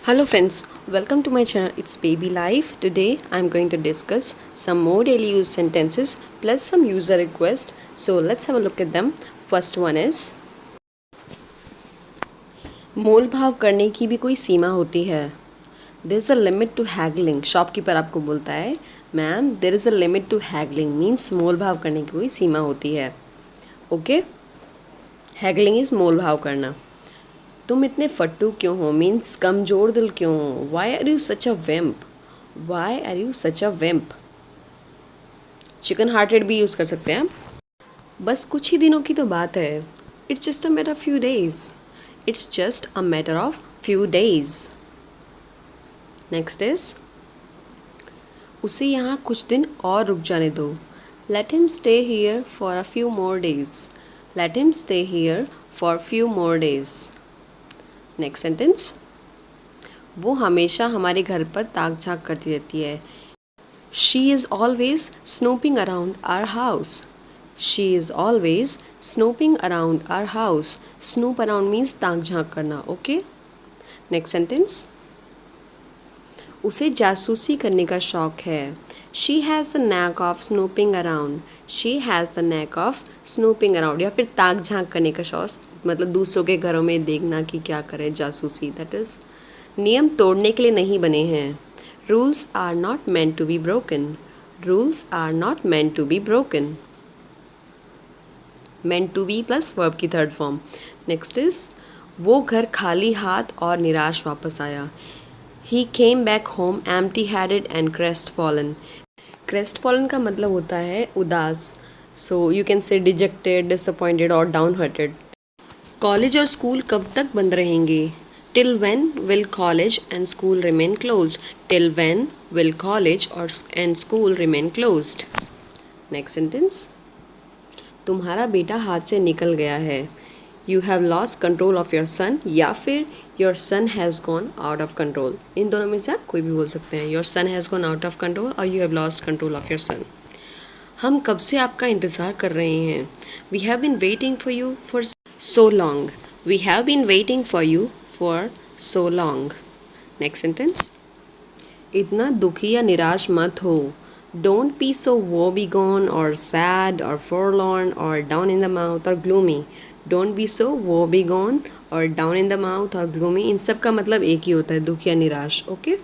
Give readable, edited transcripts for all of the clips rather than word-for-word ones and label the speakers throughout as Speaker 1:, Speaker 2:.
Speaker 1: Hello friends, welcome to my channel. It's Baby Life. Today I'm going to discuss some more daily use sentences plus some user requests. So let's have a look at them. First one is मोल भाव करने की भी कोई सीमा होती है. There is a limit to haggling. Shopkeeper आपको बोलता है ma'am there is a limit to haggling means मोल भाव करने की कोई सीमा होती है. ओके, हैगलिंग इज़ मोल भाव करना. तुम इतने फट्टू क्यों हो मीन्स कमज़ोर दिल क्यों हो. Why are you such a vamp. Why are you such a vamp. Chicken hearted भी यूज़ कर सकते हैं. बस कुछ ही दिनों की तो बात है. It's just a matter of few days. It's just a matter of few days. Next is उसे यहाँ कुछ दिन और रुक जाने दो. Let him stay here for a few more days. Let him stay here for few more days. Next sentence वो हमेशा हमारे घर पर ताक झाँक करती रहती है. She is always snooping around our house. She is always snooping around our house. Snoop around means ताक झाँक करना. ओके, नेक्स्ट सेंटेंस उसे जासूसी करने का शौक है. She has the NAAC of snooping around. She has the NAAC of snooping around. या फिर ताक झाँक करने का शौक मतलब दूसरों के घरों में देखना कि क्या करें, जासूसी. दैट इज़ नियम तोड़ने के लिए नहीं बने हैं. Rules are not meant to be broken. Rules are not meant to be broken. Meant to be plus verb की थर्ड फॉर्म. नेक्स्ट इज वो घर खाली हाथ और निराश वापस आया. He came back home empty headed and crestfallen. Crestfallen का मतलब होता है उदास. So you can say dejected, disappointed और डाउन हार्टेड. कॉलेज और स्कूल कब तक बंद रहेंगे. Till when will college and school remain closed. Till when will college और and school remain closed. Next sentence तुम्हारा बेटा हाथ से निकल गया है. You have lost control of your son या फिर your son has gone out of control. इन दोनों में से आप कोई भी बोल सकते हैं. Your son has gone out of control और you have lost control of your son. हम कब से आपका इंतज़ार कर रहे हैं. We have been waiting for you for so long. We have been waiting for you for so long. Next sentence इतना दुखी या निराश मत हो. Don't be so woebegone or sad or forlorn or down in the mouth or gloomy. Don't be so woebegone or down in the mouth or gloomy. इन सब का मतलब एक ही होता है, दुखी या निराश. ओके,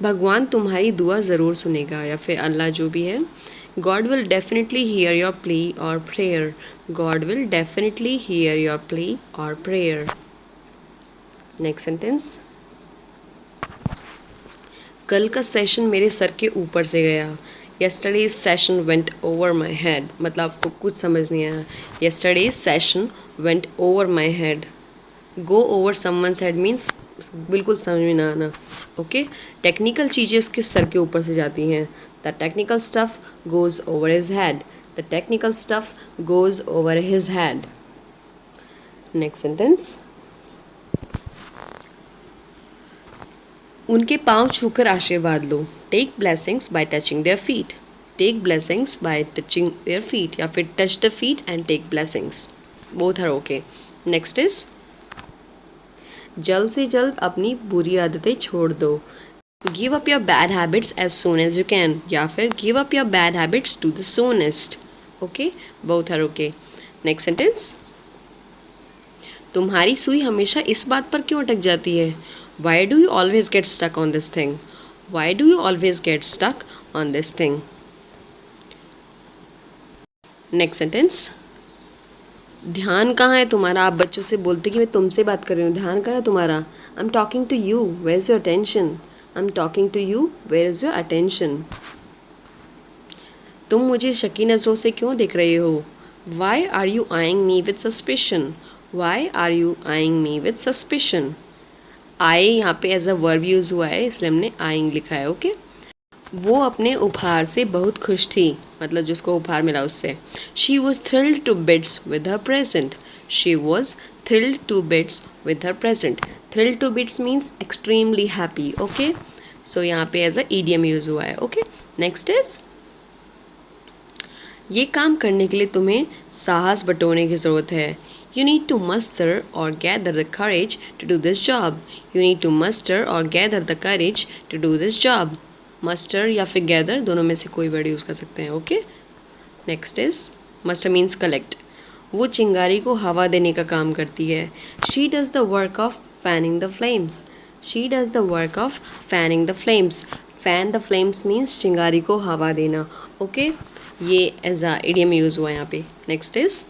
Speaker 1: भगवान तुम्हारी दुआ ज़रूर सुनेगा या फिर अल्लाह जो भी है. God will definitely hear your plea or prayer. God will definitely hear your plea or prayer. Next sentence कल का सेशन मेरे सर के ऊपर से गया. Yesterday's session went over my head. मतलब आपको कुछ समझ नहीं आया. Yesterday's session went over my head. Go over someone's head means बिल्कुल समझ में ना आना. ओके, टेक्निकल चीज़ें उसके सर के ऊपर से जाती हैं. The technical stuff goes over his head. The technical stuff goes over his head. Next sentence उनके पाँव छूकर आशीर्वाद लो. Take blessings by touching their feet. Take blessings by touching their feet या फिर touch the feet and take blessings. Both are okay. Next is जल्द से जल्द अपनी बुरी आदतें छोड़ दो. Give up your bad habits as soon as you can या फिर give up your bad habits to the soonest. Okay, both are okay. Next sentence तुम्हारी सुई हमेशा इस बात पर क्यों अटक जाती है. Why do you always get stuck on this thing. Why do you always get stuck on this thing. Next sentence ध्यान कहाँ है तुम्हारा. आप बच्चों से बोलते कि मैं तुमसे बात कर रही हूँ. ध्यान कहाँ है तुम्हारा. I am talking to you. Where is your attention. I am talking to you. Where is your attention. तुम मुझे शकी नज़रों से क्यों देख रहे हो. Why are you eyeing me with suspicion. Why are you eyeing me with suspicion. आई यहाँ पे एज अ वर्ब यूज़ हुआ है इसलिए हमने आइंग लिखा है. ओके, वो अपने उपहार से बहुत खुश थी मतलब जिसको उपहार मिला उससे. She was thrilled to bits with her present. She was thrilled to bits with her present. Thrilled to bits means extremely happy. Okay, so यहाँ पे एज अ ईडियम यूज़ हुआ है. ओके, नेक्स्ट इज ये काम करने के लिए तुम्हें साहस बटोरने की ज़रूरत है. You need to muster or gather the courage to do this job. You need to muster or gather the courage to do this job. Muster या फिर gather दोनों में से कोई वर्ड यूज़ कर सकते हैं. Okay. Next is muster means collect. वो चिंगारी को हवा देने का काम करती है. She does the work of fanning the flames. She does the work of fanning the flames. Fan the flames means चिंगारी को हवा देना. ओके. ये एज अ इडियम यूज़ हुआ यहाँ पे. Next is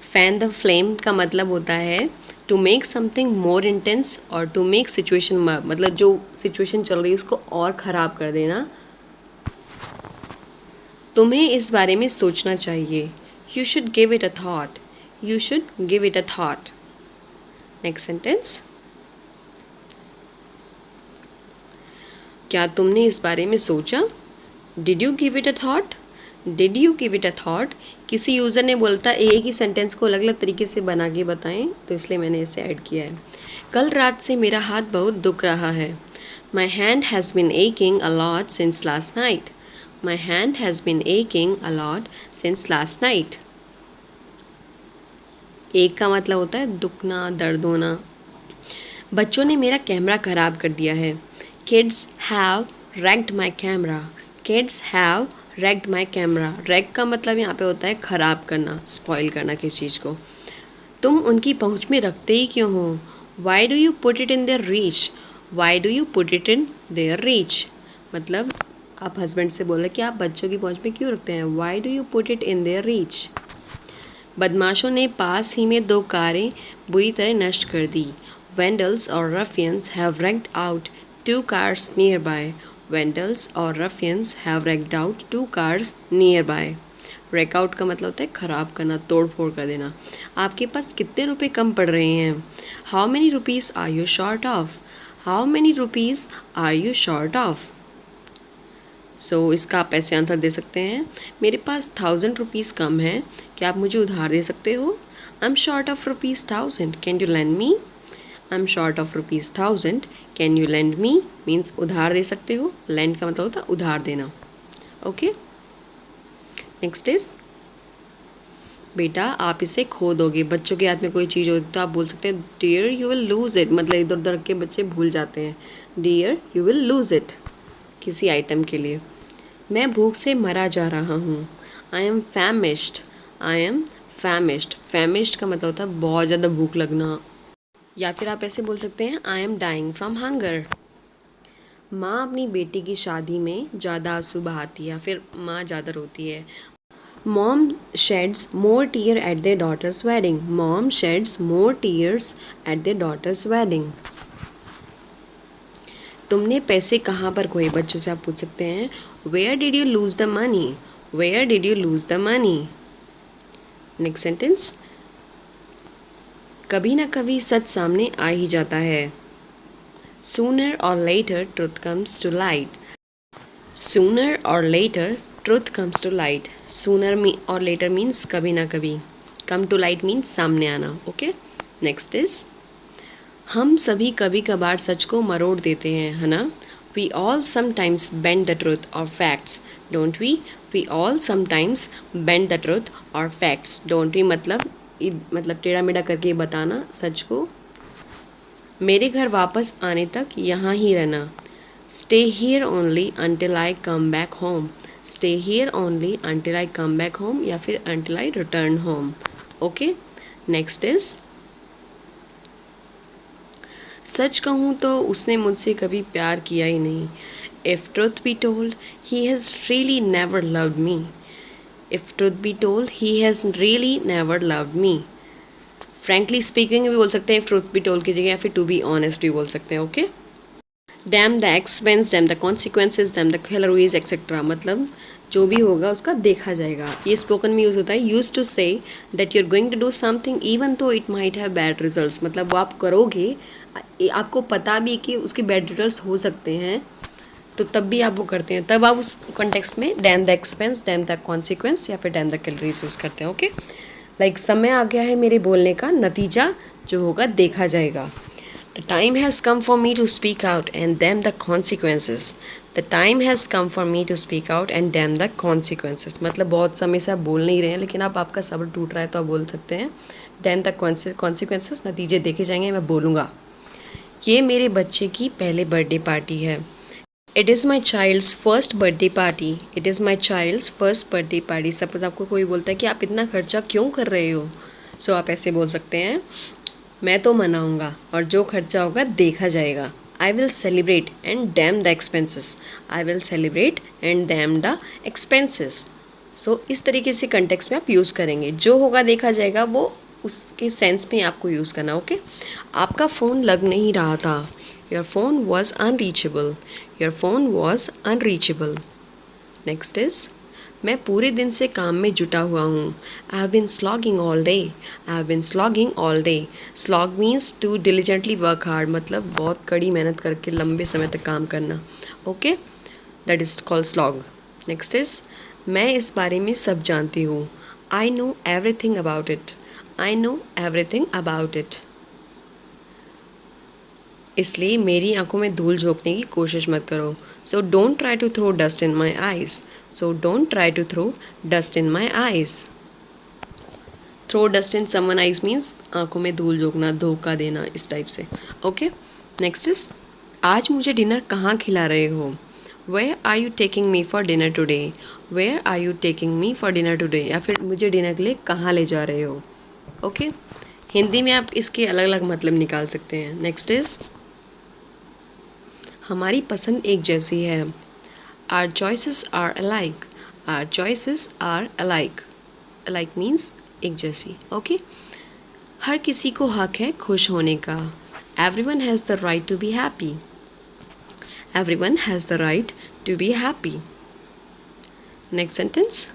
Speaker 1: fan the flame का मतलब होता है to make something more intense और टू मेक सिचुएशन, मतलब जो सिचुएशन चल रही है उसको और ख़राब कर देना. तुम्हें इस बारे में सोचना चाहिए. You should give it a thought. You should give it a thought. Next sentence. क्या तुमने इस बारे में सोचा? Did you give it a thought. Did you give it a thought. किसी यूज़र ने बोलता एक ही सेंटेंस को अलग अलग तरीके से बना के बताएं, तो इसलिए मैंने इसे ऐड किया है. कल रात से मेरा हाथ बहुत दुख रहा है. My hand has been aching a lot since last night. My hand has been aching a lot since last night. एक का मतलब होता है दुखना, दर्द होना. बच्चों ने मेरा कैमरा ख़राब कर दिया है. Kids have wrecked my camera. Kids have wrecked my camera. wreck का मतलब यहाँ पे होता है ख़राब करना, स्पॉइल करना किसी चीज़ को. तुम उनकी पहुँच में रखते ही क्यों हो? Y do you put it in their reach. Y do you put it in their reach. मतलब आप हस्बैंड से बोल रहे कि आप बच्चों की पहुँच में क्यों रखते हैं. Y do you put it in their reach. बदमाशों ने पास ही में 2 कारें बुरी तरह नष्ट कर दी. वेंडल्स और रफियंस have wrecked out 2 cars nearby. Vandals और ruffians have wrecked out 2 cars nearby. wreck out का मतलब होता है ख़राब करना, तोड़ फोड़ कर देना. आपके पास कितने रुपए कम पड़ रहे हैं. How many rupees are you short of. How many rupees are you short of. So इसका आप ऐसे आंसर दे सकते हैं. मेरे पास 1000 रुपीज़ कम है, क्या आप मुझे उधार दे सकते हो. I'm short of rupees 1000. Can you lend me. I'm short of rupees 1000. Can you lend me means उधार दे सकते हो. lend का मतलब होता है उधार देना. ओके. नेक्स्ट इज बेटा आप इसे खो दोगे. बच्चों के हाथ में कोई चीज़ होती है तो आप बोल सकते हैं dear you will lose it. मतलब इधर उधर के बच्चे भूल जाते हैं. Dear you will lose it किसी आइटम के लिए. मैं भूख से मरा जा रहा हूँ. I am फैमिश्ड. I am फैमिश्ड. फैमिश्ड का मतलब होता है बहुत ज़्यादा भूख लगना. या फिर आप ऐसे बोल सकते हैं I am dying from hunger. माँ अपनी बेटी की शादी में ज़्यादा आंसू बहाती है या फिर माँ ज़्यादा रोती है. Mom sheds more tear at their daughter's wedding. Mom sheds more tears at their daughter's wedding. तुमने पैसे कहाँ पर खोए. बच्चों से आप पूछ सकते हैं where did you lose the money. Where did you lose the money. Next sentence. कभी ना कभी सच सामने आ ही जाता है. Sooner or later truth comes to light. Sooner or later truth comes to light. Sooner or later means कभी ना कभी. Come to light means सामने आना. Okay. Next is हम सभी कभी कभार सच को मरोड़ देते हैं, है ना. We all sometimes bend the truth or facts, don't we? We all sometimes bend the truth or facts, don't we? मतलब टेढ़ा मेढ़ा करके बताना सच को. मेरे घर वापस आने तक यहाँ ही रहना. Stay here only until I come back home. Stay here only until I come back home या फिर until I return home. Okay. Next is such कहूँ तो उसने मुझसे कभी प्यार किया ही नहीं. If truth be told he has really never loved me. If truth be told he has really never loved me. Frankly speaking भी बोल सकते हैं ट्रूथ बी टोल्ड की जगह, या फिर टू बी ऑनेस्ट भी बोल सकते हैं. Okay. Dam the expense, dam the consequences, dam the calories etcetera. मतलब जो भी होगा उसका देखा जाएगा. ये स्पोकन में यूज़ होता है. Use to say that you are going to do something even though it might have bad results. मतलब वो आप करोगे, आपको पता भी कि उसके बैड रिजल्ट्स हो सकते हैं, तो तब भी आप वो करते हैं. तब आप उस कॉन्टेक्स्ट में dam the expense, dam the consequence या फिर डैम द कैलोरीज यूज़ करते हैं. ओके. लाइक समय आ गया है मेरे बोलने का, नतीजा जो होगा देखा जाएगा. The time has come for me to speak out and damn the consequences. The time has come for me to speak out and damn the consequences. मतलब बहुत समय से आप बोल नहीं रहे हैं लेकिन अब आपका सब्र टूट रहा है तो आप बोल सकते हैं damn the consequences, नतीजे देखे जाएंगे, मैं बोलूँगा। ये मेरे बच्चे की पहले बर्थडे पार्टी है। It is my child's first birthday party. It is my child's first birthday party. Suppose आपको कोई बोलता है कि आप इतना खर्चा क्यों कर रहे हो, सो आप ऐसे बोल सकते हैं, मैं तो मनाऊंगा और जो खर्चा होगा देखा जाएगा। I will celebrate and damn the expenses. I will celebrate and damn the expenses. So इस तरीके से कंटेक्स्ट में आप यूज़ करेंगे, जो होगा देखा जाएगा, वो उसके सेंस में आपको यूज़ करना। ओके। आपका फ़ोन लग नहीं रहा था। Your phone was unreachable. Your phone was unreachable. Next is, मैं पूरे दिन से काम में जुटा हुआ हूँ। I have been slogging all day. I have been slogging all day. Slog means to diligently work hard, मतलब बहुत कड़ी मेहनत करके लंबे समय तक काम करना। Okay, that is called slog. Next is, मैं इस बारे में सब जानती हूँ। I know everything about it. I know everything about it. इसलिए मेरी आंखों में धूल झोंकने की कोशिश मत करो। So don't try to throw dust in my eyes. So don't try to throw dust in my eyes. Throw dust in someone eyes means आंखों में धूल झोंकना, धोखा देना, इस टाइप से। ओके। नेक्स्ट इज, आज मुझे डिनर कहाँ खिला रहे हो। Where are you taking me for dinner today. Where are you taking me for dinner today, या फिर मुझे डिनर के लिए कहाँ ले जा रहे हो। ओके। हिंदी में आप इसके अलग अलग मतलब निकाल सकते हैं। नेक्स्ट इज़, हमारी पसंद एक जैसी है। Our choices are alike. Our choices are alike. Alike means एक जैसी। ओके। हर किसी को हक है खुश होने का। Everyone has the right to be happy. Everyone has the right to be happy. Next sentence,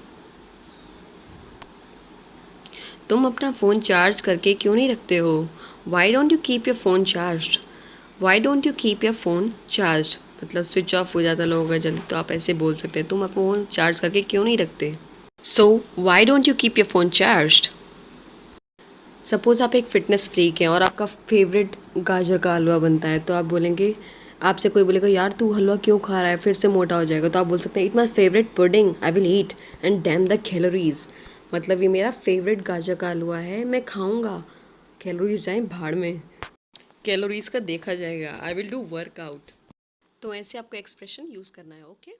Speaker 1: तुम अपना फ़ोन चार्ज करके क्यों नहीं रखते हो। Why don't you keep your phone charge. Why don't you keep your phone charge, मतलब switch off हो जाता लोगों का जल्दी, तो आप ऐसे बोल सकते हैं, तुम अपना फ़ोन चार्ज करके क्यों नहीं रखते। So why don't you keep your phone charge. Suppose आप एक फ़िटनेस फ्रीक हैं और आपका फेवरेट गाजर का हलवा बनता है, तो आप बोलेंगे, आपसे कोई बोलेगा यार तू हलवा क्यों खा रहा है, फिर से मोटा हो जाएगा, तो आप बोल सकते हैं, it my favourite pudding, I will eat and damn the calories. मतलब ये मेरा फेवरेट गाजर का हलवा है, मैं खाऊंगा, कैलोरीज जाएं भाड़ में, कैलोरीज का देखा जाएगा, आई विल डू वर्कआउट। तो ऐसे आपको एक्सप्रेशन यूज़ करना है। ओके।